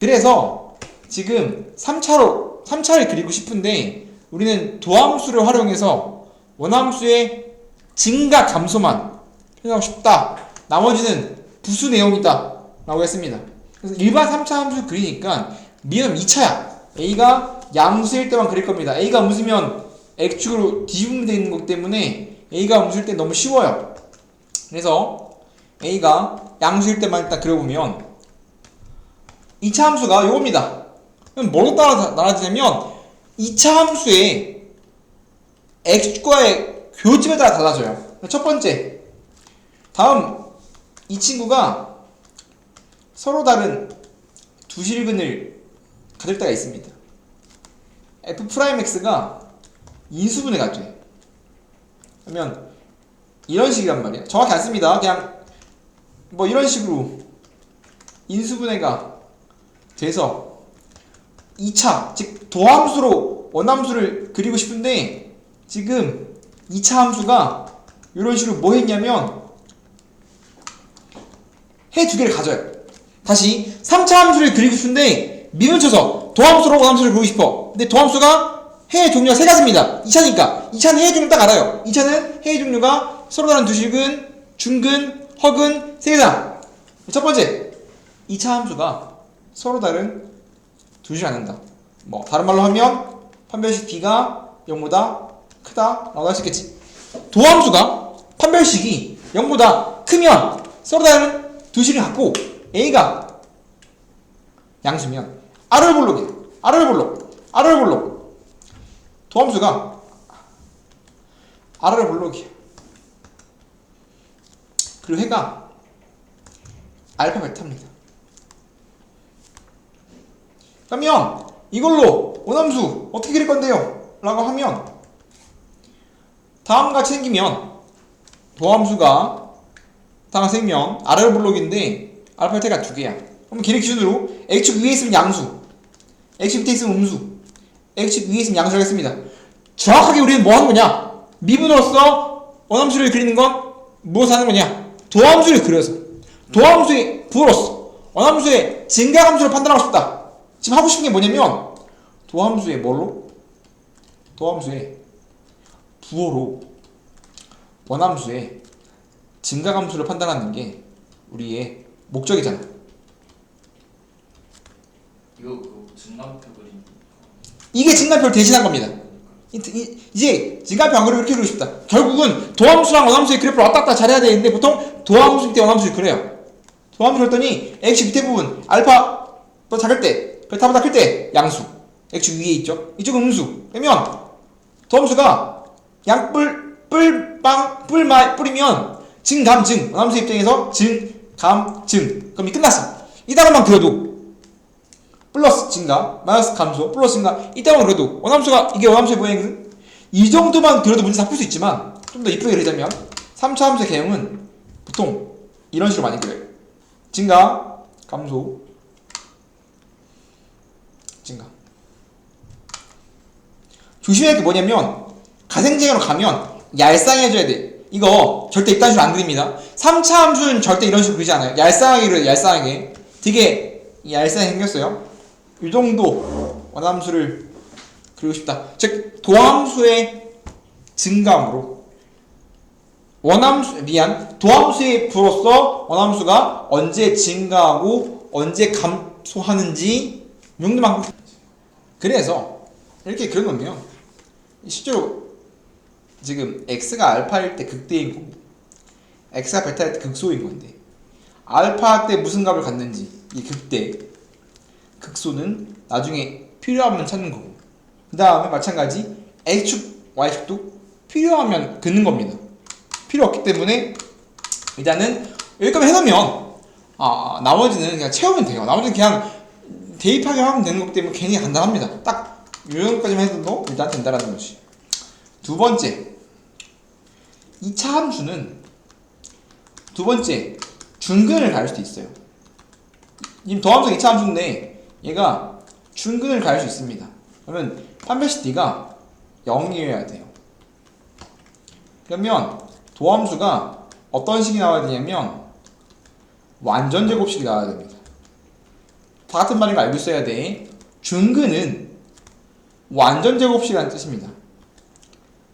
그래서 지금 3차를 그리고 싶은데 우리는 도함수를 활용해서 원함수의 증가 감소만 표현하고 싶다. 나머지는 부수 내용이다 라고 했습니다. 그래서 일반 3차 함수 그리니까 미음 2차야. A가 양수일 때만 그릴 겁니다. A가 음수면 X축으로 뒤집으면 되어 있는 거기 때문에 A가 음수일 때 너무 쉬워요. 그래서 A가 양수일 때만 일단 그려보면 2차 함수가 요겁니다. 그럼 뭘로 따라 나눠지냐면 2차 함수의 X축과의 교집에 따라 달라져요. 첫 번째, 다음 이 친구가 서로 다른 두 실근을 가질 때가 있습니다. F'X가 인수분해 가져요. 그러면 이런 식이란 말이에요. 정확히 안 씁니다. 그냥 뭐 이런 식으로 인수분해가 돼서 2차, 즉 도함수로 원함수를 그리고 싶은데 지금 2차 함수가 이런 식으로 뭐 했냐면 해 두 개를 가져요. 다시 3차 함수를 그리고 싶은데 미분 쳐서 도함수로 원함수를 그리고 싶어. 근데 도함수가 해의 종류가 세 가지입니다. 2차니까 2차는 해의 종류 딱 알아요. 2차는 해의 종류가 서로 다른 두실근, 중근, 허근 세 개다. 첫 번째, 2차 함수가 서로 다른 두실 않는다. 뭐 다른 말로 하면 판별식 D가 0보다 크다 라고 할 수 있겠지. 도함수가 판별식이 0보다 크면 서로 다른 두실을 갖고 A가 양수면 R을 볼록이야. R을 볼록. 도함수가 R을 볼록이야. 그리고 해가 알파 베타입니다. 그러면 이걸로 원함수 어떻게 그릴 건데요? 라고 하면 다음같이 생기면 도함수가 다음같이 생기면 R을 볼록인데 알파 베타가 두 개야. 그럼 걔네 기준으로 X축 위에 있으면 양수, X축 밑에 있으면 음수, X축 위에 있으면 양수라고 했습니다. 정확하게 우리는 뭐 하는 거냐? 미분으로서 원함수를 그리는 건 무엇을 하는 거냐? 도함수를 그려서 도함수의 부호로서 원함수의 증가함수를 판단하고 싶다. 지금 하고 싶은 게 뭐냐면 도함수의 뭘로? 도함수의 부호로 원함수의 증가함수를 판단하는 게 우리의 목적이잖아. 이거 그 증간표 그림. 이게 증가표를 대신한 겁니다. 이제 증가표 안 그리고 이렇게 그리고 싶다. 결국은 도함수랑 원함수의 그래프를 왔다 갔다 잘해야 되는데 보통 도함수 밑에 원함수를 그려요. 도함수 그렸더니 X 밑에 부분 알파 더 작을 때 베타보다 클 때 양수, X 위에 있죠. 이쪽은 음수. 그러면 도함수가 뿔이면 증감증. 원함수 입장에서 증감증. 그럼 이 끝났어. 이 단어만 그려도 플러스 증가, 마이너스 감소, 플러스 증가 이 단어만 그려도 원함수가 이게 원함수의 모양이거든. 이 정도만 그려도 문제 다 풀 수 있지만 좀 더 이쁘게 그리자면 3차 함수의 개형은 보통 이런 식으로 많이 그려요. 증가, 감소, 증가. 조심해야 할 게 뭐냐면 가생제형으로 가면 얄쌍해져야 돼. 이거 절대 이딴 식으로 안 그립니다. 3차 함수는 절대 이런 식으로 그리지 않아요. 얄쌍하게 그려요. 얄쌍하게. 되게 얄쌍하게 생겼어요. 이 정도 원함수를 그리고 싶다. 즉 도함수의 증감으로 도함수의 부로서 원함수가 언제 증가하고 언제 감소하는지 이 정도만. 그래서 이렇게 그려놓으면 실제로 지금 x가 알파일 때 극대인 거고 x가 베타일 때 극소인 건데 알파 때 무슨 값을 갖는지 이 극대 극소는 나중에 필요하면 찾는 거고 그 다음에 마찬가지 x축 y축도 필요하면 긋는 겁니다. 필요 없기 때문에 일단은 여기까지 해놓으면 나머지는 그냥 채우면 돼요. 나머지는 그냥 대입하게 하면 되는 거기 때문에 굉장히 간단합니다. 딱 이 정도까지만 해도 일단 된다라는 거지. 두 번째, 2차 함수는 두 번째 중근을 가릴 수도 있어요. 지금 도함수가 2차 함수인데 얘가 중근을 가릴 수 있습니다. 그러면 판별식 D가 0이어야 돼요. 그러면 도함수가 어떤 식이 나와야 되냐면 완전 제곱식이 나와야 됩니다. 다 같은 말인 거 알고 있어야 돼. 중근은 완전 제곱식이라는 뜻입니다.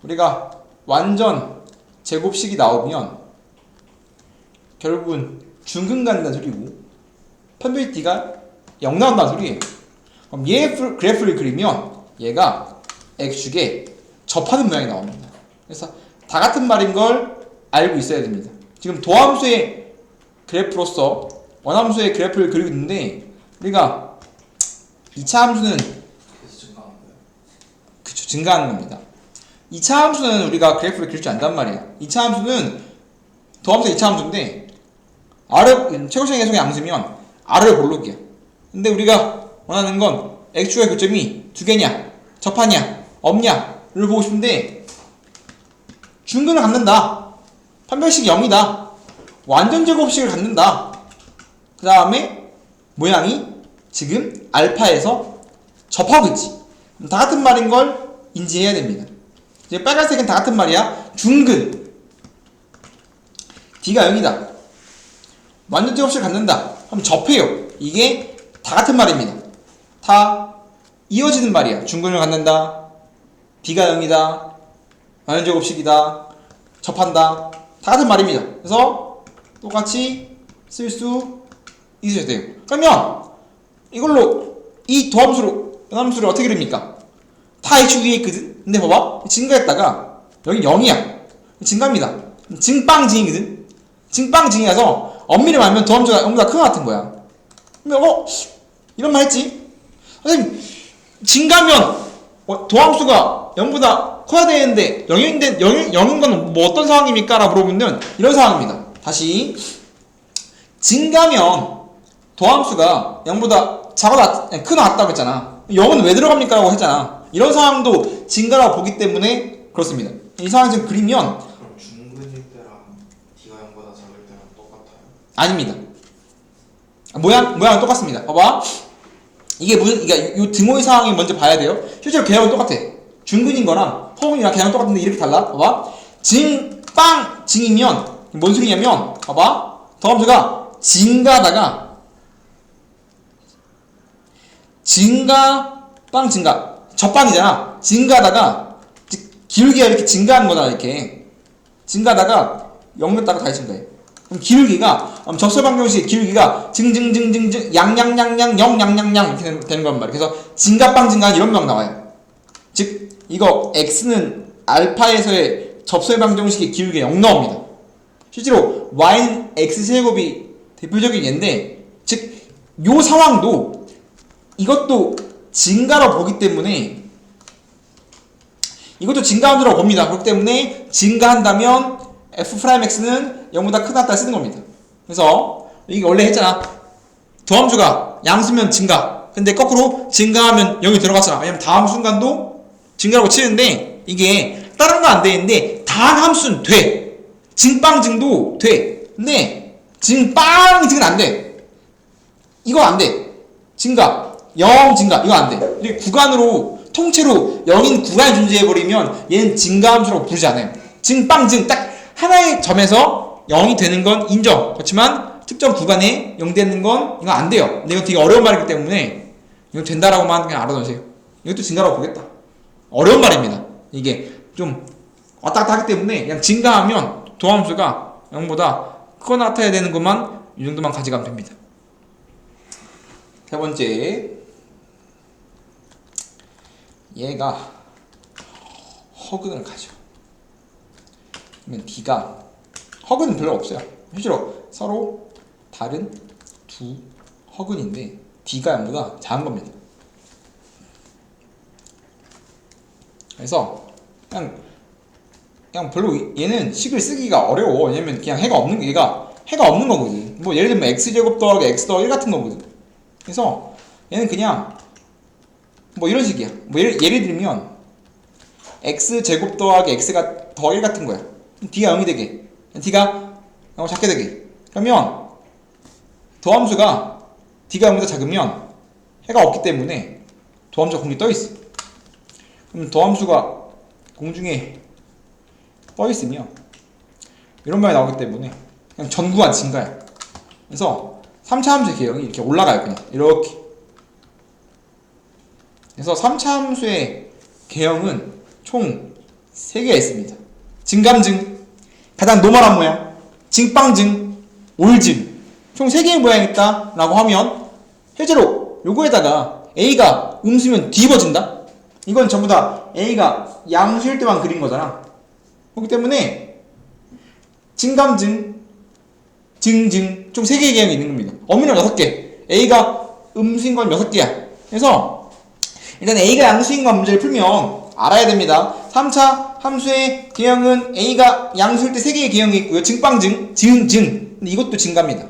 우리가 완전 제곱식이 나오면 결국은 중근 간다는 소리고 편도의 D가 0 나온다는 소리예요. 그럼 얘 그래프를 그리면 얘가 X축에 접하는 모양이 나옵니다. 그래서 다 같은 말인 걸 알고 있어야 됩니다. 지금 도함수의 그래프로서 원함수의 그래프를 그리고 있는데 우리가 2차 함수는 그래서 증가하는 거예요. 그쵸, 증가하는 겁니다. 2차 함수는 우리가 그래프를 그릴 줄 안단 말이야. 2차 함수는 도함수의 2차 함수인데 최고치의 계속의 양수면 R을 볼록이야. 근데 우리가 원하는 건 X축의 교점이 두 개냐, 접하냐, 없냐를 보고 싶은데 중근을 갖는다. 판별식이 0이다. 완전 제곱식을 갖는다. 그 다음에 모양이 지금 알파에서 접하고 있지. 다 같은 말인 걸 인지해야 됩니다. 이제 빨간색은 다 같은 말이야. 중근 D가 0이다. 완전 제곱식을 갖는다. 그럼 접해요. 이게 다 같은 말입니다. 다 이어지는 말이야. 중근을 갖는다. D가 0이다. 완전 제곱식이다. 접한다. 다 같은 말입니다. 그래서 똑같이 쓸 수 있으셔야 돼요. 그러면 이걸로 이 도함수로 연함수를 어떻게 그립니까? 다 H 위에 있거든. 근데 봐봐. 증가했다가 여기 0이야. 증가입니다. 증빵증이거든. 증빵증이라서 엄밀히 말하면 도함수가 0보다 큰 것 같은 거야. 그러면 이런 말 했지? 선생님 증가면 도함수가 0보다 커야 되는데 0인 건 뭐 어떤 상황입니까? 라고 물어보면 이런 상황입니다. 다시 증가면 도함수가 0보다 크나 같다고 했잖아. 0은 왜 들어갑니까? 라고 했잖아. 이런 상황도 증가라고 보기 때문에 그렇습니다. 이 상황을 지금 그리면 그럼 중근일 때랑 D가 0보다 작을 때랑 똑같아요? 아닙니다. 모양은 똑같습니다. 봐봐. 이게 이 등호의 상황이 먼저 봐야 돼요. 실제로 개형은 똑같아. 중근인 거랑 허근이랑 개형은 똑같은데 이렇게 달라. 봐봐. 증이면 뭔 소리냐면 봐봐. 도함수가 증가하다가 증가 접반이잖아. 증가하다가 기울기가 이렇게 증가하는 거다. 이렇게 증가하다가 0 됐다가 다시 증가해. 그럼 기울기가 접설방정식의 기울기가 증증증증증 양양양양 영양양양 이렇게 되는 건 말이야. 그래서 증가빵 증가 이런 명 나와요. 즉 이거 x는 알파에서의 접설방정식의 기울기가 0 나옵니다. 실제로 y는 x제곱이 대표적인 예인데 즉 요 상황도 이것도 증가로 보기 때문에 이것도 증가함수라고 봅니다. 그렇기 때문에 증가한다면 f'x는 0보다 크다 쓰는 겁니다. 그래서 이게 원래 했잖아. 도함수가 양수면 증가. 근데 거꾸로 증가하면 0이 들어갔잖아. 왜냐면 다음 순간도 증가라고 치는데 이게 다른 거 안 되는데 다한 함수는 돼. 증빵증도 돼. 근데 증빵증은 안 돼. 이거 안 돼. 증가 0 증가 이거 안 돼. 이렇게 구간으로 통째로 0인 구간이 존재해버리면 얘는 증가함수라고 부르지 않아요. 증빵증 딱 하나의 점에서 0이 되는 건 인정. 그렇지만 특정 구간에 0 되는 건 이거 안 돼요. 근데 이거 되게 어려운 말이기 때문에 이거 된다라고만 그냥 알아놓으세요. 이것도 증가라고 보겠다. 어려운 말입니다. 이게 좀 왔다 갔다 하기 때문에 그냥 증가하면 도함수가 0보다 크거나 같아야 되는 것만 이 정도만 가져가면 됩니다. 세 번째, 얘가 허근을 가져. 그러면 D가 허근은 별로 없어요. 실제로 서로 다른 두 허근인데 D가 0보다 작은 겁니다. 그래서 그냥 별로 얘는 식을 쓰기가 어려워. 왜냐면 그냥 해가 없는 거거든. 뭐 예를 들면 x제곱 더하기 x 더하기 1 같은 거거든. 그래서 얘는 그냥 뭐 이런 식이야. 뭐 예를 들면 x제곱 더하기 x가 더 1 같은 거야. D가 0이 되게, D가 0을 작게 되게. 그러면 도함수가 D가 0보다 작으면 해가 없기 때문에 도함수가 공중에 떠 있어. 그럼 도함수가 공중에 떠 있으면 이런 말이 나오기 때문에 그냥 전구간 증가야. 그래서 3차 함수의 개형이 이렇게 올라가요. 그냥 이렇게 그래서 3차 함수의 개형은 총 3개가 있습니다. 증감증, 가장 노멀한 모양, 증빵증, 올증. 총 3개의 모양이 있다라고 하면 실제로 요거에다가 A가 음수면 뒤집어진다? 이건 전부 다 A가 양수일 때만 그린 거잖아. 그렇기 때문에 증감증, 증증 총 3개의 개형이 있는 겁니다. 어미는 6개, A가 음수인 건 6개야. 그래서 일단 A가 양수인 건 문제를 풀면 알아야 됩니다. 3차 함수의 개형은 A가 양수일 때 3개의 개형이 있고요. 증빵증, 증증. 근데 이것도 증가입니다.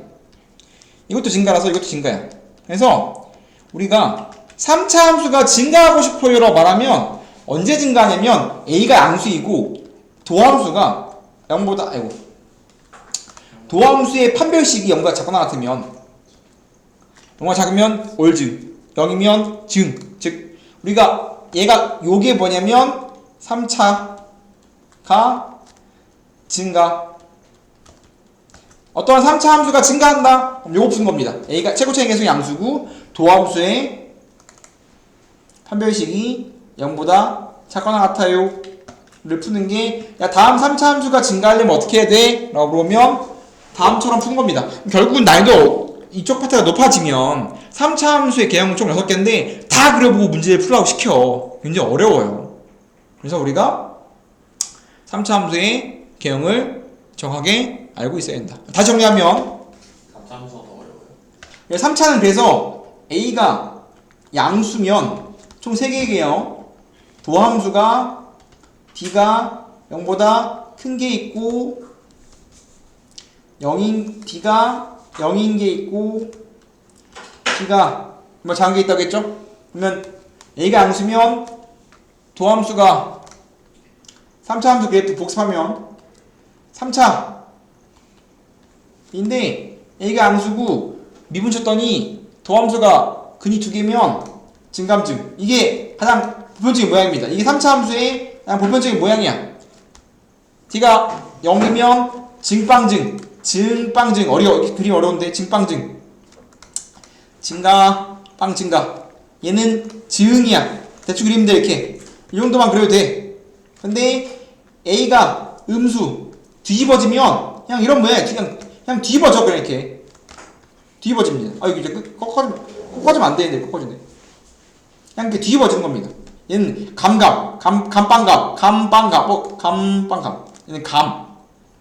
이것도 증가라서 이것도 증가야. 그래서 우리가 3차 함수가 증가하고 싶어요라고 말하면 언제 증가하냐면 A가 양수이고 도함수가 0보다 도함수의 판별식이 0보다 작거나 같으면 0보다 작으면 올증, 0이면 증. 즉 우리가 얘가 요게 뭐냐면 3차가 증가. 어떠한 3차 함수가 증가한다? 그럼 요거 푸는 겁니다. A가 최고차의 계수 양수고 도함수의 판별식이 0보다 작거나 같아요 를 푸는 게 야 다음 3차 함수가 증가하려면 어떻게 해야 돼? 라고 물어보면 다음처럼 푸는 겁니다. 결국은 난이도 이쪽 파트가 높아지면 3차 함수의 개형은 총 6개인데 다 그려보고 문제를 풀라고 시켜. 굉장히 어려워요. 그래서 우리가 3차 함수의 개형을 정확하게 알고 있어야 된다. 다시 정리하면 3차함수가 더 어려워요. 3차는 그래서 A가 양수면 총 3개의 개형, 도함수가 D가 0보다 큰 게 있고 D가 0인 게 있고 D가 뭐 작은 게 있다고 했죠? 그러면 A가 양수면 도함수가 3차 함수 그래프 복습하면 3차 인데 A가 양수고 미분 쳤더니 도함수가 근이 2개면 증감증. 이게 가장 보편적인 모양입니다. 이게 3차 함수의 가장 보편적인 모양이야. D가 0이면 증빵증, 증빵증. 그림 어려운데 증빵증. 증가, 빵 증가. 얘는 증이야. 대충 그리면 돼 이렇게. 이 정도만 그려도 돼. 근데 A가 음수 뒤집어지면 그냥 이런 모양. 그냥 뒤집어져 그냥 이렇게. 뒤집어집니다. 이거 이제 꺾어지면 안 되는데 꺾어지네. 그냥 이렇게 뒤집어지는 겁니다. 얘는 감감, 감빵감. 얘는 감.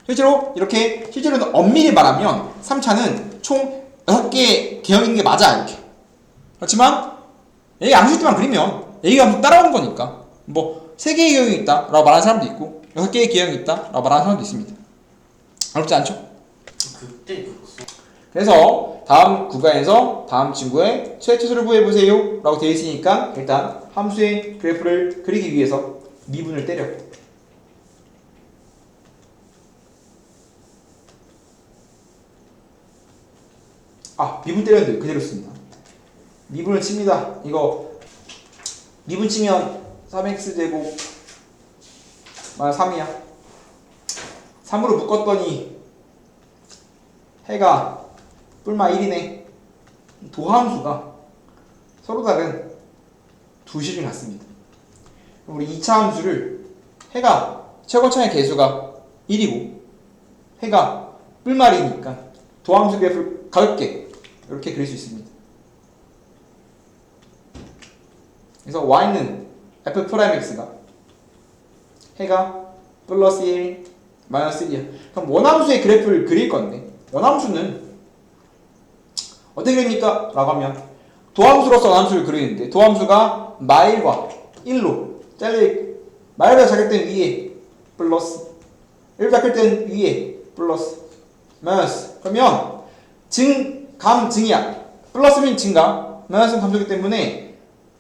실제로는 엄밀히 말하면 3차는 총 6개의 개형인 게 맞아, 이렇게. 그렇지만, A 양수일 때만 그리면 A 함수 따라오는 거니까. 뭐, 3개의 개형이 있다, 라고 말하는 사람도 있고, 6개의 개형이 있다, 라고 말하는 사람도 있습니다. 어렵지 않죠? 그때 그랬어. 그래서 다음 구간에서 다음 친구의 최초수를 구해보세요 라고 되어 있으니까 일단 함수의 그래프를 그리기 위해서 미분을 때려. 미분 때렸는데 그대로 씁니다. 미분을 칩니다. 이거 미분 치면 3x제곱 마이너스 3이야 3으로 묶었더니 해가 뿔마 1이네. 도함수가 서로 다른 두 실이 같습니다. 그럼 우리 2차 함수를 해가 최고차의 개수가 1이고 해가 뿔말이니까 도함수 그래프를 가볍게 이렇게 그릴 수 있습니다. 그래서 y는 f'x가 해가 플러스 1 마이너스 1이야. 그럼 원함수의 그래프를 그릴 건데 원함수는 어떻게 그립니까? 라고 하면 도함수로서 원함수를 그리는데 도함수가 마일과 1로 잘려있고 마일보다 작을 땐 위에 플러스 1보다 작을 땐 위에 플러스 마이너스. 그러면 증감증이야. 플러스면 증가, 마이너스는 감소이기 때문에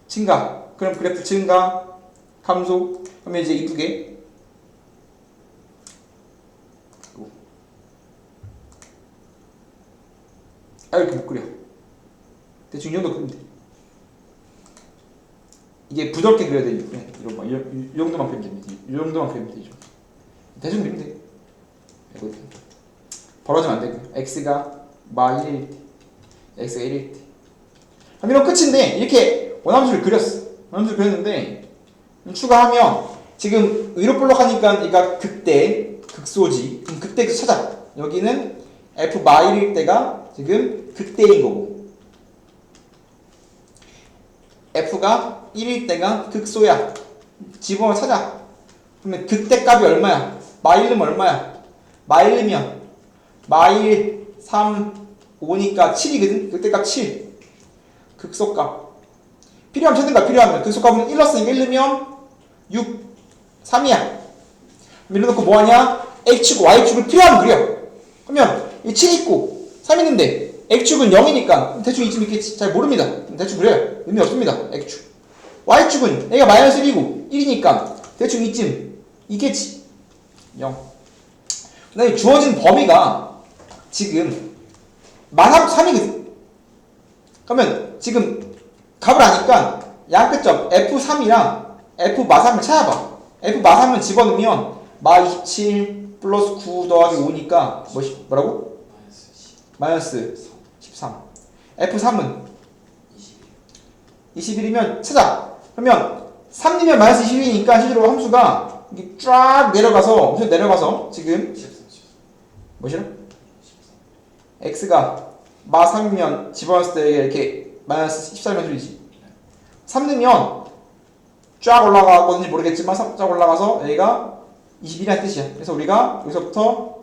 증가. 그럼 그래프 증가, 감소. 그러면 이제 이쁘게 이렇게 못 그려. 대충 이 정도 그리면 돼. 이게 부드럽게 그려야 되니까 이 정도만 그리면 됩니다. 이 정도만 그리면 되죠. 대충 그리면 돼. 벌어지면 안 되고 x가 마 1일 때 x가 1일 때 그럼 이런 끝인데 이렇게 원함수를 그렸어. 원함수 그렸는데 추가하면 지금 위로 볼록하니까 얘가 극대 극소지. 그럼 극대 극소 찾아. 여기는 f 마일일 때가 지금 극대인 거고 f가 1일 때가 극소야. 집어넣어 찾아. 그러면 극대 값이 얼마야? 마일은 얼마야? 마일이면 마일 3, 5니까 7이거든? 극대 값 7. 극소값. 필요하면 찾는가? 필요하면. 극소값은 1 넣었으니까 1 넣으면 6, 3이야. 밀어놓고 뭐하냐? X축, Y축을 필요하면 그려. 그러면 이 7 있고 3 있는데 X축은 0이니까 대충 이쯤 있겠지. 잘 모릅니다. 대충 그려요. 의미 없습니다. X축. Y축은 A가 마이너스 1이고 1이니까 대충 이쯤 있겠지. 0. 그 다음에 주어진 범위가 지금 마삼 3이거든. 그러면 지금 값을 아니까 양끝점 F3이랑 F 마3을 찾아봐. F 마3을 집어넣으면 마27 플러스 9 더하기 5니까 뭐라고? 마이너스 13. F3은 21이면 찾아. 그러면 3이면 마이너스 21이니까 실제로 함수가 이렇게 쫙 내려가서 지금 뭐시라? x가 마3이면 집어넣었을 때 이렇게 마이너스 14면 소리지. 3 넣으면 쫙 올라가거든지 모르겠지만 쫙 올라가서 여기가 21이라는 뜻이야. 그래서 우리가 여기서부터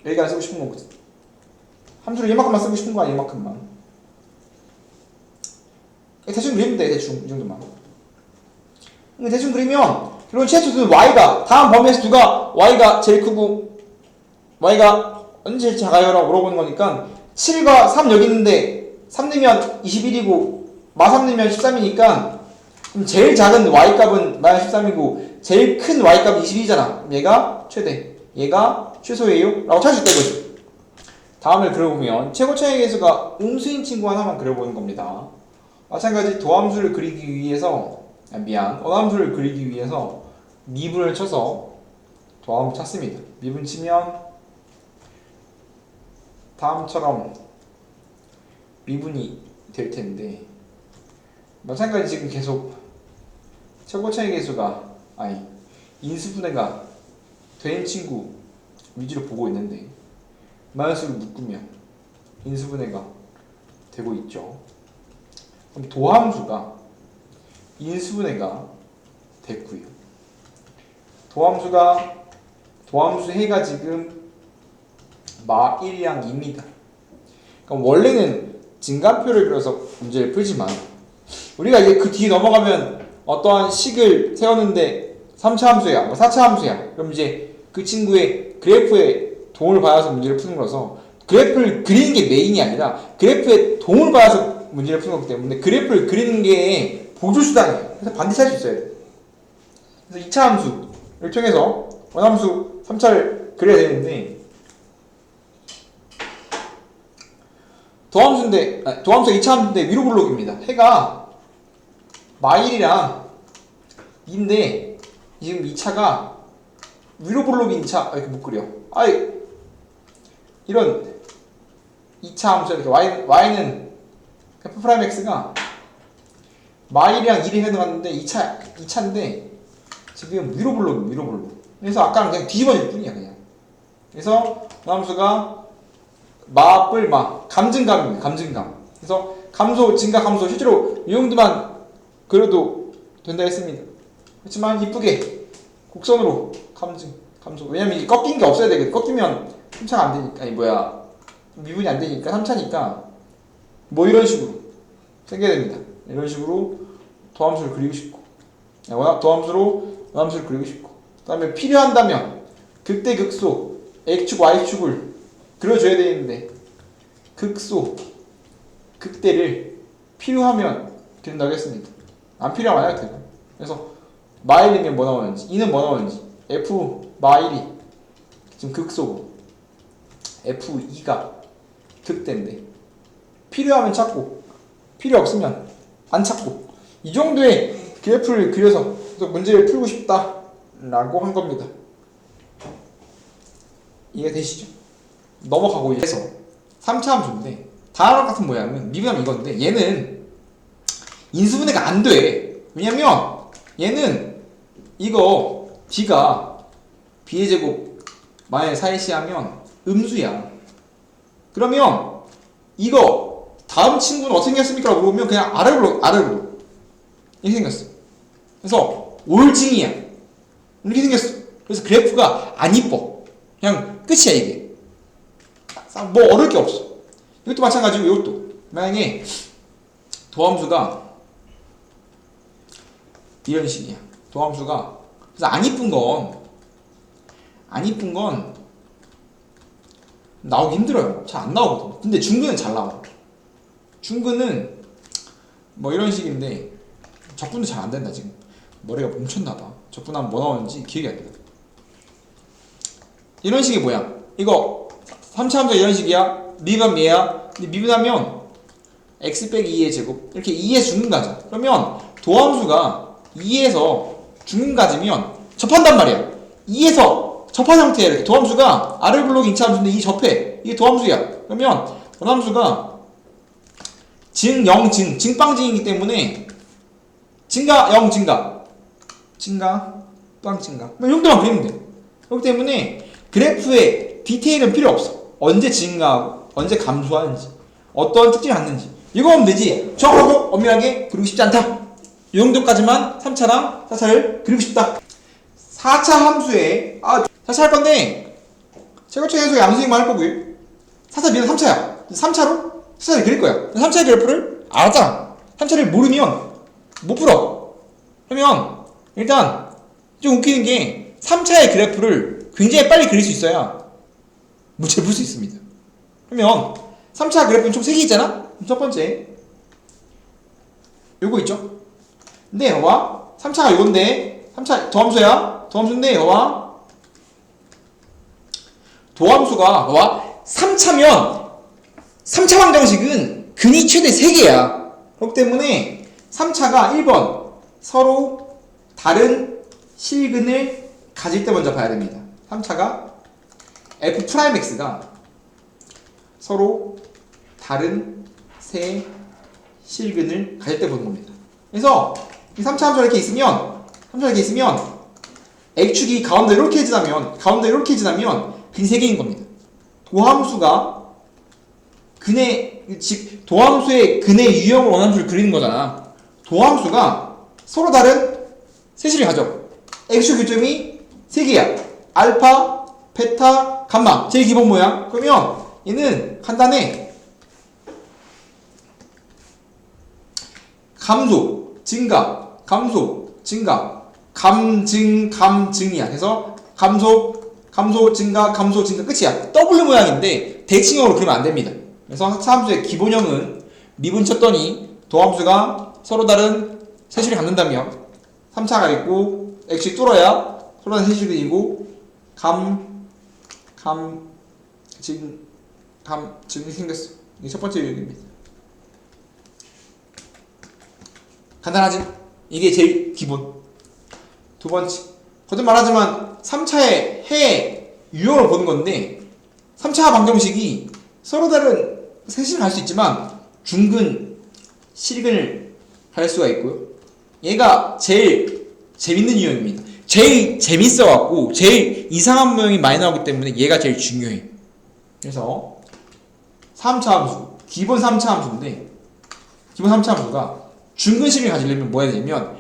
여기까지 쓰고 싶은 거거든. 함수를 이만큼만 쓰고 싶은 거 아니야. 이만큼만. 대충 그리면 돼. 대충 이 정도만. 대충 그리면 결국 최초는 y가 다음 범위에서 누가 y가 제일 크고 y가 언제 제일 작아요? 라고 물어보는 거니까 7과 3 여기 있는데 3 넣으면 21이고 마3 넣으면 13이니까 제일 작은 y값은 마이너스 13이고 제일 큰 y값은 22잖아. 얘가 최대, 얘가 최소예요? 라고 찾을 수 있다 이거지. 다음을 그려보면 최고차의 계수가 음수인 친구 하나만 그려보는 겁니다. 마찬가지 도함수를 그리기 위해서 원함수를 그리기 위해서 미분을 쳐서 도함을 찾습니다. 미분 치면 다음처럼 미분이 될 텐데 마찬가지 지금 계속 최고차의 계수가 인수분해가 된 친구 위주로 보고 있는데 마이너스를 묶으면 인수분해가 되고 있죠. 그럼 도함수가 인수분해가 됐고요. 도함수 해가 지금 마1이랑 2입니다. 그럼 원래는 증가표를 그려서 문제를 풀지만 우리가 이제 그 뒤에 넘어가면 어떠한 식을 세웠는데 3차 함수야, 뭐 4차 함수야. 그럼 이제 그 친구의 그래프에 도움을 받아서 문제를 푸는 거라서 그래프를 그리는 게 메인이 아니라 그래프에 도움을 받아서 문제를 푸는 거기 때문에 그래프를 그리는 게 보조수단이에요. 그래서 반드시 할 수 있어야 돼. 그래서 2차 함수를 통해서 원함수 3차를 그려야 되는데 도함수가 2차 함수인데 위로 블록입니다. 해가 마1이랑 2인데 지금 2차가 위로 블록인 2차 이렇게 못 그려. 이런 2차 함수 이렇게 y는 f'x가 마1이랑 2를 해놓았는데 2차인데 지금 위로 블록. 그래서 아까는 그냥 뒤집어질 뿐이야 그냥. 그래서 함수가 감증감입니다. 감증감. 그래서 감소, 증가, 감소 실제로 이 정도만 그려도 된다 했습니다. 그렇지만 이쁘게 곡선으로 감소. 왜냐면 이게 꺾인 게 없어야 되거든. 꺾이면 3차가 안 되니까 미분이 안 되니까 3차니까 뭐 이런 식으로 생겨야 됩니다. 이런 식으로 도함수를 그리고 싶고 원함수를 그리고 싶고 그 다음에 필요한다면 극대 극소 X축 Y축을 그려줘야 되는데 극소 극대를 필요하면 그린다고 했습니다. 안 필요하면 안 해도 되고 그래서 마1이면 뭐 나오는지 2는 뭐 나오는지 F 마1이 지금 극소고 F2가 극대인데 필요하면 찾고 필요 없으면 안 찾고 이 정도의 그래프를 그려서 문제를 풀고 싶다 라고 한 겁니다. 이해되시죠? 넘어가고 해서 3차 함수인데 다음 같은 모양은 미분하면 이건데 얘는 인수분해가 안 돼. 왜냐면 얘는 이거 b가 b의 제곱 만약에 4ac 하면 음수야. 그러면 이거 다음 친구는 어떻게 생겼습니까? 라고 물어보면 그냥 아래로 이렇게 생겼어. 그래서 올징이야. 이렇게 생겼어. 그래서 그래프가 안 이뻐. 그냥 끝이야 이게. 뭐 어려울 게 없어. 이것도 마찬가지고 이것도 만약에 도함수가 이런 식이야. 도함수가 그래서 안 이쁜 건 나오기 힘들어요. 잘 안 나오거든. 근데 중근은 잘 나와. 중근은 뭐 이런 식인데 적분도 잘 안 된다 지금. 머리가 멈췄나봐. 적분하면 뭐 나오는지 기억이 안 나. 이런 식의 모양. 이거 3차 함수가 이런 식이야. 미분하면 얘야. 근데 미분하면 x 빼기 2의 제곱 이렇게 2에 중근 가자. 그러면 도함수가 2에서 중근 가지면 접한단 말이야. 2에서 접한 상태야. 이렇게 도함수가 아래 블록이 2차 함수인데 2 접해. 이게 도함수야. 그러면 원함수가 증, 0, 증빵증이기 때문에 증가, 0, 증가, 빵, 증가. 이 정도만 그리면 돼. 그렇기 때문에 그래프에 디테일은 필요 없어. 언제 증가하고 언제 감소하는지 어떤 특징을 갖는지 이거 하면 되지. 정확하고 엄밀하게 그리고 싶지 않다. 이 정도까지만 3차랑 4차를 그리고 싶다. 4차 함수에 4차 할 건데 최고차 계속 양수행만 할 거고요. 4차 미는 3차야. 3차로 4차를 그릴 거야. 3차의 그래프를 알았잖아. 3차를 모르면 못 풀어. 그러면 일단 좀 웃기는 게 3차의 그래프를 굉장히 빨리 그릴 수 있어야 문제를 풀 수 있습니다. 그러면 3차 그래프는 총 3개 있잖아? 첫 번째 요거 있죠? 근데 봐봐 3차가 요건데 3차 도함수야. 도함수인데 봐봐 도함수가 봐봐 3차면 3차 방정식은 근이 최대 3개야. 그렇기 때문에 3차가 1번 서로 다른 실근을 가질 때 먼저 봐야 됩니다. 3차가 f'x가 서로 다른 세 실근을 가질 때 보는 겁니다. 그래서 이 3차 함수가 이렇게 있으면 x축이 가운데 이렇게 지나면 근이 3개인 겁니다. 도함수가 즉 도함수의 근의 유형을 원함수를 그리는 거잖아. 도함수가 서로 다른 세실을 가져. x축 교점이 3개야. 알파, 베타, 감마. 제일 기본 모양. 그러면 얘는 간단해. 감소, 증가, 감소, 증가, 감증이야. 그래서 감소, 증가, 끝이야. W 모양인데 대칭형으로 그리면 안 됩니다. 그래서 차함수의 기본형은 미분 쳤더니 도함수가 서로 다른 세실을 갖는다면 3차가 있고 x이 뚫어야 서로 다른 세실이 이고 증이 생겼어. 이게 첫 번째 유형입니다. 간단하지? 이게 제일 기본. 두 번째. 거듭 말하지만 3차의 해 유형을 보는 건데 3차 방정식이 서로 다른 세실을 갈 수 있지만 중근, 실근을 갈 수가 있고요. 얘가 제일 재밌는 유형입니다. 제일 재밌어갖고 제일 이상한 모양이 많이 나오기 때문에 얘가 제일 중요해. 그래서 3차 함수, 기본 3차 함수인데 기본 3차 함수가 중근 실근을 가지려면 뭐 해야 되냐면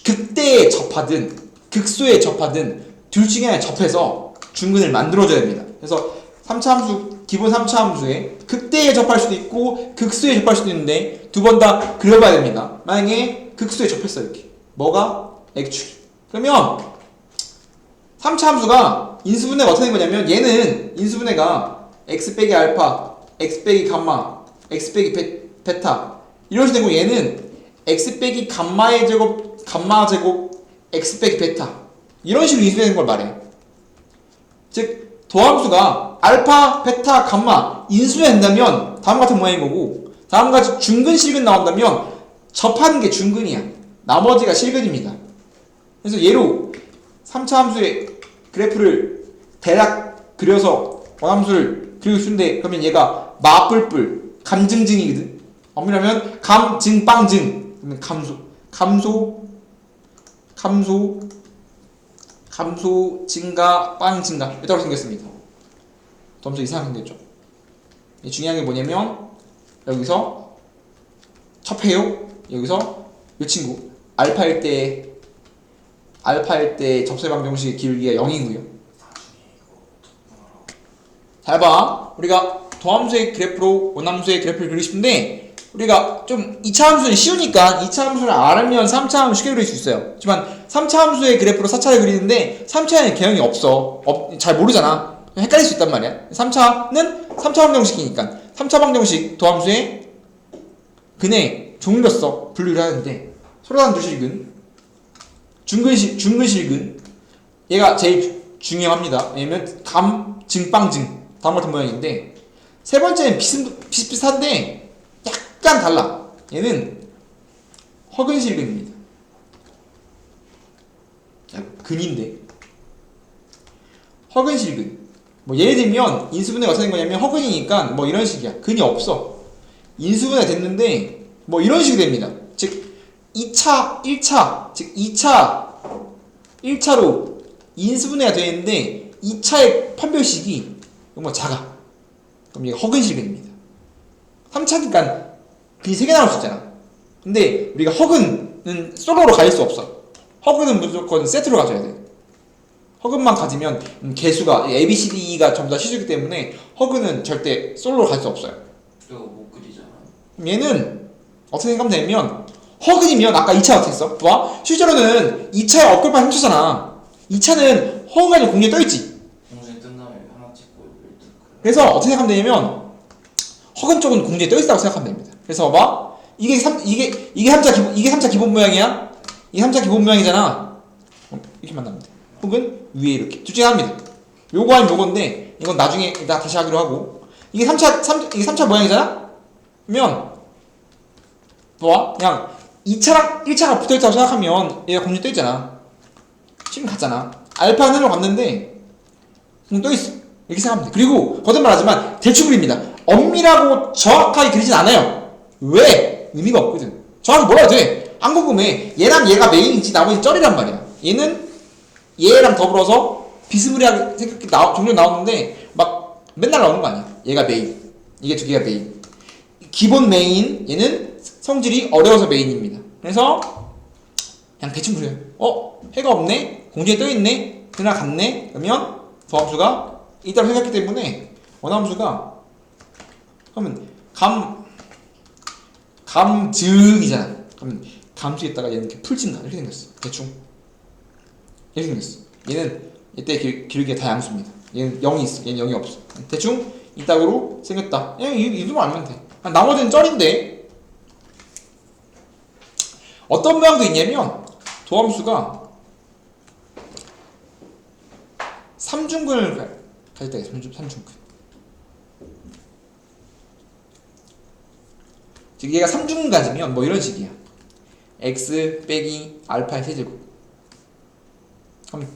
극대에 접하든 극소에 접하든 둘 중에 하나에 접해서 중근을 만들어줘야 됩니다. 그래서 3차 함수, 기본 3차 함수에 극대에 접할 수도 있고 극소에 접할 수도 있는데 두 번 다 그려봐야 됩니다. 만약에 극소에 접했어 이렇게 뭐가? x축이. 그러면 3차 함수가 인수분해가 어떻게 된 거냐면 얘는 인수분해가 x 빼기 알파, x 빼기 감마, x 빼기 베타 이런 식으로 되고 얘는 x 빼기 감마의 제곱, 감마 제곱, x 빼기 베타 이런 식으로 인수분해된 걸 말해. 즉 도함수가 알파, 베타, 감마 인수분해된다면 다음 같은 모양인 거고 다음같이 중근, 실근 나온다면 접하는 게 중근이야. 나머지가 실근입니다. 그래서 예로 3차 함수의 그래프를 대략 그려서 원함수를 그리고 싶은데 그러면 얘가 마뿔뿔 감증증이거든. 엄밀하면 감증빵증 그러면 감소 감소, 증가, 빵 증가 이렇게 생겼습니다. 점수 이상하게 생겼죠. 중요한 게 뭐냐면 여기서 첩해요. 여기서 이 친구 알파일 때 접세 방정식의 기울기가 0이고요. 잘 봐. 우리가 도함수의 그래프로 원함수의 그래프를 그리고 싶은데 우리가 좀 2차 함수는 쉬우니까 2차 함수를 알면 3차 함수 쉽게 그릴 수 있어요. 하지만 3차 함수의 그래프로 4차를 그리는데 3차에는 개형이 없어. 잘 모르잖아. 헷갈릴 수 있단 말이야. 3차는 3차 방정식이니까 3차 방정식 도함수의 근의 종류로서 분류를 하는데 소로단두실근 중근실근 얘가 제일 중요합니다. 왜냐면 감, 증, 빵, 증 다음 같은 모양인데 세 번째는 비슷비슷한데 약간 달라. 얘는 허근실근입니다. 근인데 허근실근 뭐 예를 들면 인수분해가 어떻게 된 거냐면 허근이니까 뭐 이런 식이야. 근이 없어. 인수분해가 됐는데 뭐 이런 식이 됩니다. 즉 2차, 1차 즉 1차로 인수분해가 되는데 2차의 판별식이 너무 작아. 그럼 이게 허근실근입니다. 3차니까 근이 3개 나올 수 있잖아. 근데 우리가 허근은 솔로로 가질 수 없어. 허근은 무조건 세트로 가져야 돼. 허근만 가지면 개수가 A, B, C, D가 전부 다 실수이기 때문에 허근은 절대 솔로로 갈 수 없어요. 이거 못 그리잖아. 얘는 어떻게 생각하면 되냐면 허근이면 아까 2차 어떻게 했어? 봐. 실제로는 2차에 업글판 훔쳤잖아. 2차는 허근 가지고 공략 떠있지. 공중에 뜬 다음에 하나 찍고 일단 그래서 어떻게 생각하면 되냐면 허근 쪽은 공중에 떠있다고 생각하면 됩니다. 그래서 봐봐. 이게 3차 기본 모양이야. 이게 3차 기본 모양이잖아. 이렇게 만나면 돼. 혹은 위에 이렇게 둘 중에 합니다. 요거 아니면 요건데 이건 나중에 나 다시 하기로 하고 이게 3차 모양이잖아? 그러면 봐. 그냥 2차랑 1차가 붙어있다고 생각하면 얘가 공중에 떠있잖아. 지금 갔잖아. 알파는 하늘로 갔는데 떠있어. 이렇게 생각하면 돼. 그리고 거듭말하지만 대충 그립니다. 엄밀하고 정확하게 그리진 않아요. 왜? 의미가 없거든. 정확히 몰라도 돼. 안 궁금해. 얘랑 얘가 메인이지 나머지 쩔이란 말이야. 얘는 얘랑 더불어서 비스무리하게 종종 나오는데 막 맨날 나오는 거 아니야. 얘가 메인. 이게 두 개가 메인. 기본 메인 얘는 성질이 어려워서 메인입니다. 그래서 그냥 대충 그려요. 해가 없네? 공중에 떠있네? 그날 갔네? 그러면 도함수가 이따로 생겼기 때문에 원함수가 그러면 감증이잖아. 그러면 감수에다가 얘는 이렇게 풀친다. 이렇게 생겼어. 대충 이렇게 생겼어. 얘는 이때 기울기가 다 양수입니다. 얘는 0이 있어. 얘는 0이 없어. 대충 이따구로 생겼다. 이 정도만 알면 돼. 나머지는 쩔인데 어떤 모양도 있냐면 도함수가 3중근을 가질 때가 있어요. 3중근. 즉 얘가 3중근 가지면 뭐 이런 식이야. x 빼기 알파의 세제곱. 그럼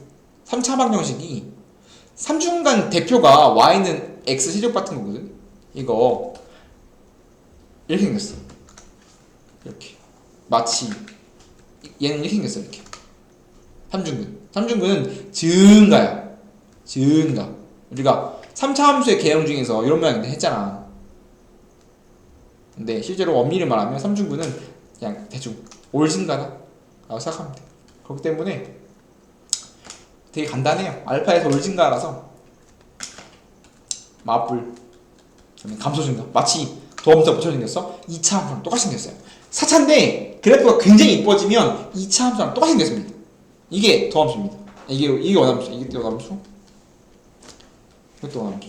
3차 방정식이 3중간 대표가 y는 x 세제곱 같은 거거든. 이거 이렇게 생겼어. 이렇게 마치 얘는 이렇게 생겼어. 이렇게 3중근은 증가야. 증가. 우리가 3차 함수의 개형 중에서 이런 모양인데 했잖아. 근데 실제로 엄밀히 말하면 3중근은 그냥 대충 올 증가다 라고 생각하면 돼. 그렇기 때문에 되게 간단해요. 알파에서 올 증가라서 맞불 감소 증가. 마치 도함수가 붙여 생겼어. 2차 함수랑 똑같이 생겼어요. 4차인데 그래프가 굉장히 이뻐지면 2차 함수랑 똑같이 생겼습니다. 이게 도함수입니다. 이게 원함수. 이게 또 원함수. 이것도 원함수.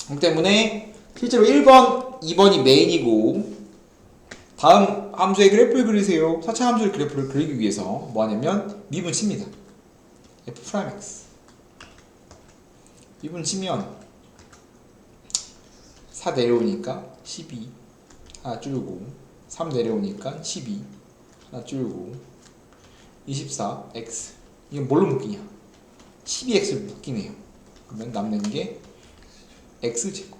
그렇기 때문에 실제로 1번, 2번이 메인이고 다음 함수의 그래프를 그리세요. 4차 함수의 그래프를 그리기 위해서 뭐 하냐면 미분 칩니다. F'X 미분 치면 4 내려오니까 12 하나 줄고 3 내려오니까 12 하나 줄고 24x 이건 뭘로 묶이냐 12x를 묶이네요. 그러면 남는 게 x제곱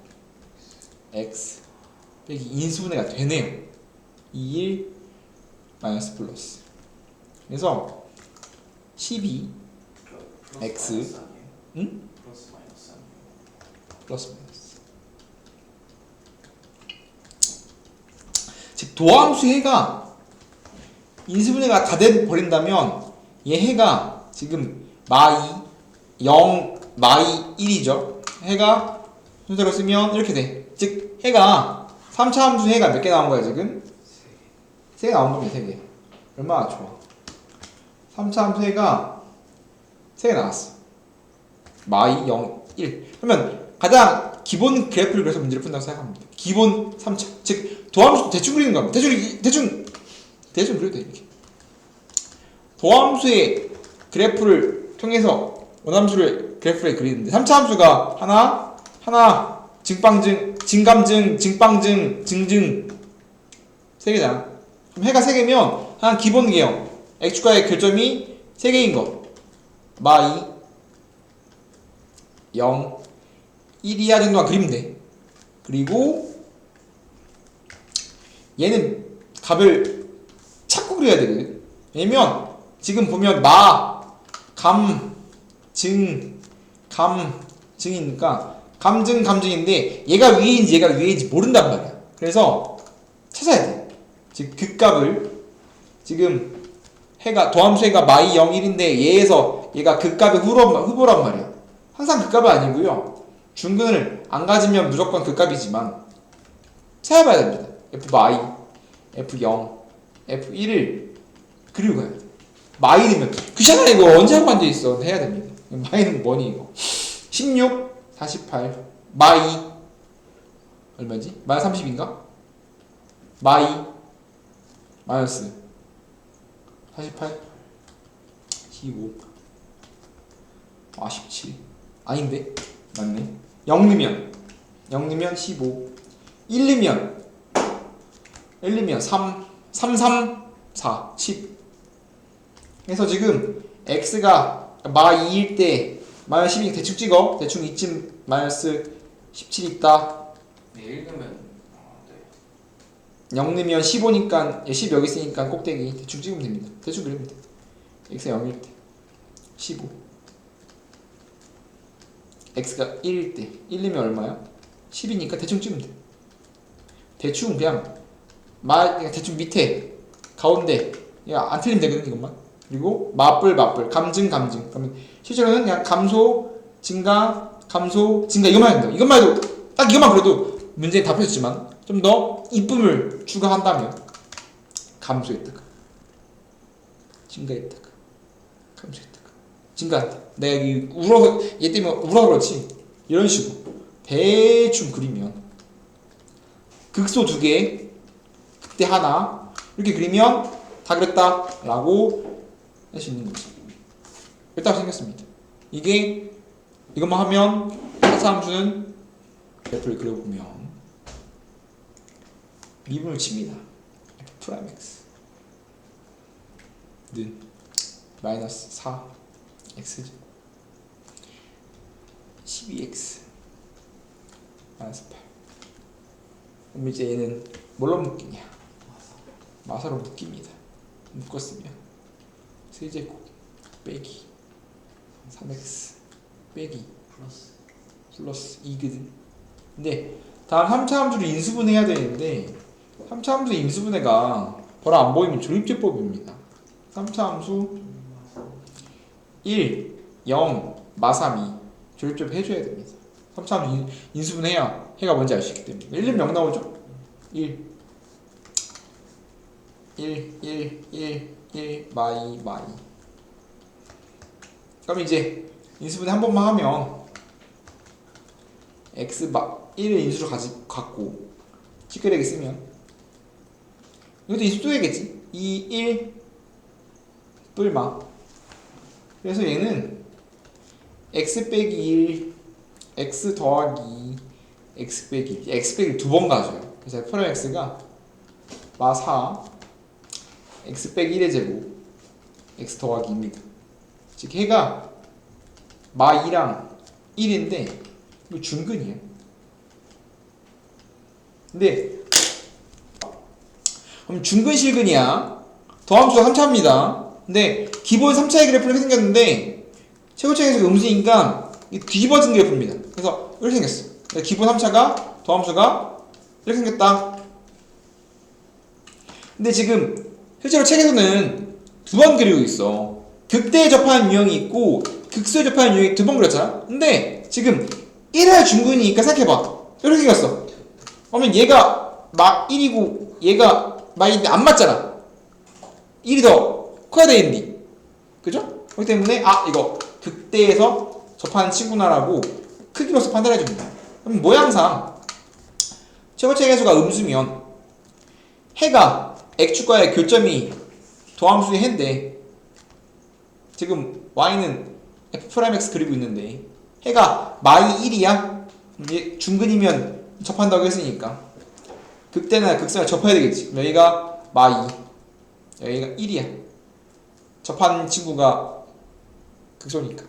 x 빼기 인수분해가 되네요. 2, 1, 마이너스 플러스. 그래서 12 플러스 X. 마이너스 아니에요? 응? 플러스 마이너스 아니에요? 플러스 마이너스. 즉 도함수 해가 인수분해가 다 돼 버린다면 얘 해가 지금 마이 0 마이 1이죠. 해가 순서로 쓰면 이렇게 돼. 즉 해가 3차 함수 해가 몇 개 나온 거야 지금? 3개 나온 겁니다. 3개. 얼마나 좋아. 3차 함수 해가 3개 나왔어. 마이 0 1. 그러면 가장 기본 그래프를 그래서 문제를 푼다고 생각합니다. 기본 3차. 즉 도함수 대충 그리는 겁니다. 대충 그려도 돼. 이렇게. 도함수의 그래프를 통해서 원함수를 그래프에 그리는데 3차 함수가 하나 증방증 증감증 증방증 증증 3개잖아. 그럼 해가 3개면 한 기본 개형 x축과의 결점이 3개인 거 마이 0 1이야 정도만 그리면 돼. 그리고 얘는 값을 찾고 그려야 되거든. 왜냐면 지금 보면 감증이니까 감증인데 얘가 위인지 얘가 위인지 모른단 말이야. 그래서 찾아야 돼. 즉 극값을 지금 해가 도함수 해가 마이 0 1인데 얘에서 얘가 극값의 후보란 말이야. 항상 극값은 아니고요. 중근을 안 가지면 무조건 극값이지만 찾아봐야 됩니다. f(마이), f0, f1을 그리고 가야 돼. 마이는 귀찮아 이거 언제 하고 앉아있어. 해야 됩니다. 마이는 뭐니 이거 16, 48 마이 얼마지? 마이너스 30인가? 마이 마이너스 48 15 17 아닌데? 맞네. 0 넣으면 15 1 넣으면 3 4 10 그래서 지금 x가 마2일 때 마이너스 12 대충 찍어. 대충 이쯤 마이너스 17 있다. 네, 읽으면 네. 0 넣으면 15니까 10 여기 있으니까 꼭대기 대충 찍으면 됩니다. 대충 그리면 돼. x가 0일 때 15 x가 1일 때 1 넣으면 얼마야? 10이니까 대충 찍으면 돼. 대충 그냥 대충 밑에 가운데 야, 안 틀리면 되거든 이것만. 그리고 맞불 감증 그러면 실제로는 그냥 감소 증가 감소 증가 이것만 해도 딱 이것만 그래도 문제는 다 펴졌지만 좀 더 이쁨을 추가한다면 감소했다가 증가했다가 감소했다가 증가한다. 내가 여기 울어서 얘 때문에 울어 그렇지. 이런 식으로 대충 그리면 극소 2개 극대 하나 이렇게 그리면 다 그렸다 라고 할 수 있는 거지. 이렇게 생겼습니다. 이것만 하면 함수는 그래프를 그려보면 미분을 칩니다. f'(x) 는 마이너스 4 x 12x 마이너스 8. 그럼 이제 얘는 뭘로 묶이냐? 마사로 묶입니다. 묶었으면 세제곱 빼기 3x 빼기 플러스 2거든. 근데 다음 3차 함수를 인수분해해야 되는데 3차 함수 인수분해가 바로 안 보이면 조립제법입니다. 3차 함수 1, 0, 마3, 2 조립제법 해줘야 됩니다. 3차 함수 인수분해야 해가 뭔지 알 수 있기 때문에 1은 0 나오죠? 1 마이 그럼 이제 인수분해 한 번만 하면 x 1을 인수로 갖고 찌끄레기 쓰면 이것도 인수 또 해야겠지. 2, 1 뿔마. 그래서 얘는 x 빼기 1 x 더하기 x 빼기 x 빼기 2번 가져요. 그래서 f'x가 마 4 x 빼기 1의 제곱 x 더하기 2입니다. 즉 해가 마 2랑 1인데 이거 중근이에요. 근데 그럼 중근 실근이야 더함수가 3차입니다. 근데 기본 3차의 그래프는 이렇게 생겼는데 최고차에서 음수니까 이게 뒤집어진 그래프입니다. 그래서 이렇게 생겼어. 그래서 기본 3차가 더함수가 이렇게 생겼다. 근데 지금 실제로 책에서는 두 번 그리고 있어. 극대에 접하는 유형이 있고 극소에 접하는 유형이 두 번 그렸잖아. 근데 지금 1할 중근이니까 생각해봐. 이렇게 생겼어. 그러면 얘가 막 1이고 얘가 막 2인데 안 맞잖아. 1이 더 커야 되겠니? 그죠? 그렇기 때문에 이거 극대에서 접하는 친구나라고 크기로서 판단해줍니다. 그럼 모양상 최고차의 해수가 음수면 해가 X축과의 교점이 도함수의 해인데 지금 Y는 F'X 그리고 있는데 해가 마이 1이야? 이제 중근이면 접한다고 했으니까 극대나 극선을 접해야 되겠지. 여기가 마이, 여기가 1이야. 접하는 친구가 극소니까.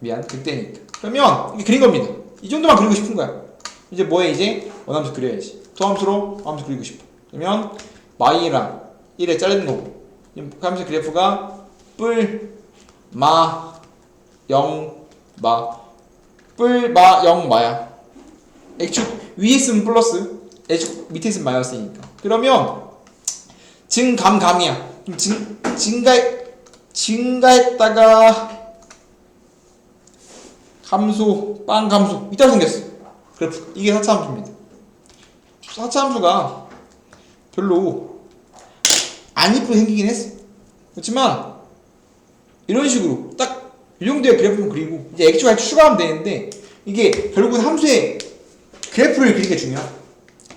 미안, 극대니까. 그러면 이게 그린 겁니다. 이 정도만 그리고 싶은 거야. 이제 뭐해? 이제 원함수 그려야지. 도함수로 함수 그리고 싶어. 그러면 마이랑 1에 자르는 거고. 그 함수 그래프가 뿔, 마, 0, 마. 뿔, 마, 0, 마야. X축 위에 있으면 플러스, X축 밑에 있으면 마이너스니까. 그러면 증감감이야. 증가했다가 감소, 빵 감소 이따로 생겼어. 그래프. 이게 4차 함수입니다. 4차 함수가 별로 안 이쁘게 생기긴 했어. 그렇지만 이런 식으로 딱 이 정도의 그래프를 그리고 이제 X축, Y축 추가하면 되는데 이게 결국은 함수의 그래프를 그리는 게 중요해.